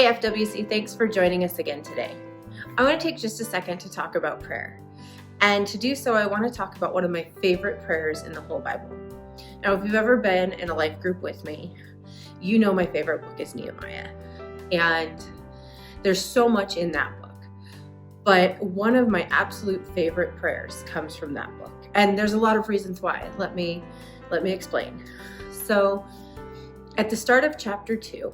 Hey FWC, thanks for joining us again today. I want to take just a second to talk about prayer. And to do so, I want to talk about one of my favorite prayers in the whole Bible. Now, if you've ever been in a life group with me, you know my favorite book is Nehemiah. And there's so much in that book. But one of my absolute favorite prayers comes from that book. And there's a lot of reasons why. Let me explain. So, at the start of chapter 2,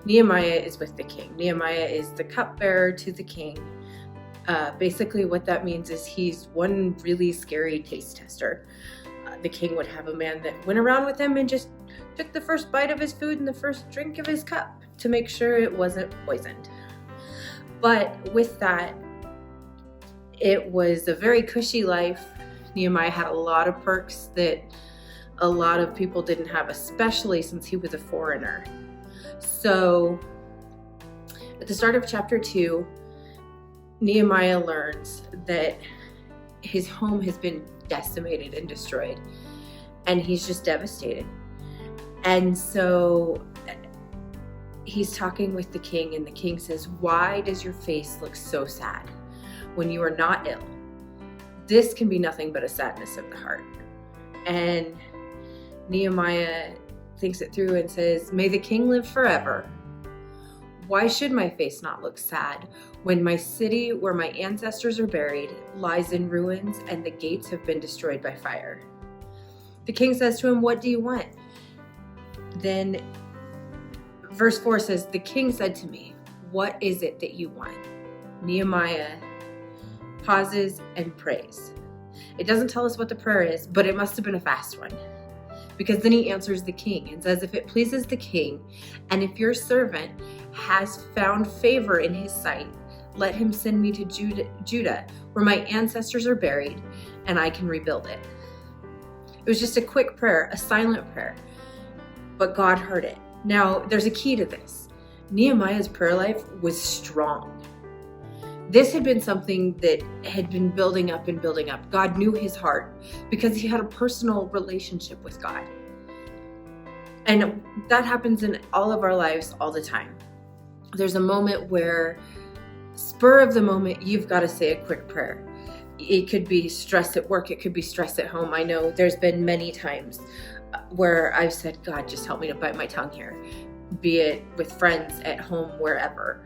Nehemiah is with the king. Nehemiah is the cupbearer to the king. Basically what that means is he's one really scary taste tester. The king would have a man that went around with him and just took the first bite of his food and the first drink of his cup to make sure it wasn't poisoned. But with that, it was a very cushy life. Nehemiah had a lot of perks that a lot of people didn't have, especially since he was a foreigner. So at the start of chapter 2, Nehemiah learns that his home has been decimated and destroyed, and he's just devastated. And so he's talking with the king, and the king says, "Why does your face look so sad when you are not ill? This can be nothing but a sadness of the heart." And Nehemiah thinks it through and says, "May the king live forever. Why should my face not look sad when my city where my ancestors are buried lies in ruins and the gates have been destroyed by fire?" The king says to him, "What do you want?" Then verse 4 says, "The king said to me, 'What is it that you want?'" Nehemiah pauses and prays. It doesn't tell us what the prayer is, but it must have been a fast one. Because then he answers the king and says, "If it pleases the king, and if your servant has found favor in his sight, let him send me to Judah, where my ancestors are buried, and I can rebuild it." It was just a quick prayer, a silent prayer, but God heard it. Now, there's a key to this. Nehemiah's prayer life was strong. This had been something that had been building up and building up. God knew his heart because he had a personal relationship with God. And that happens in all of our lives all the time. There's a moment where, spur of the moment, you've got to say a quick prayer. It could be stress at work. It could be stress at home. I know there's been many times where I've said, "God, just help me to bite my tongue here," be it with friends, at home, wherever.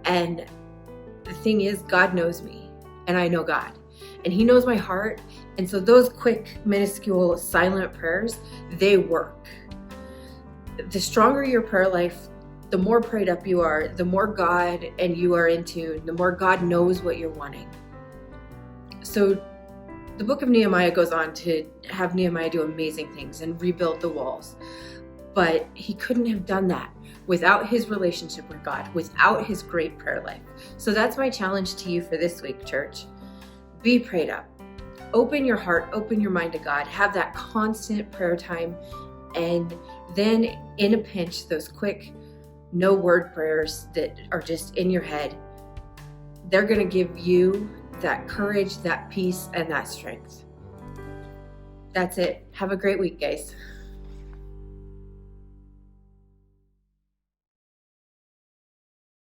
And the thing is, God knows me, and I know God, and he knows my heart. And so those quick, minuscule, silent prayers, they work. The stronger your prayer life, the more prayed up you are, the more God and you are in tune, the more God knows what you're wanting. So the book of Nehemiah goes on to have Nehemiah do amazing things and rebuild the walls. But he couldn't have done that without his relationship with God, without his great prayer life. So that's my challenge to you for this week, church. Be prayed up. Open your heart, open your mind to God. Have that constant prayer time. And then in a pinch, those quick, no word prayers that are just in your head, they're going to give you that courage, that peace, and that strength. That's it. Have a great week, guys.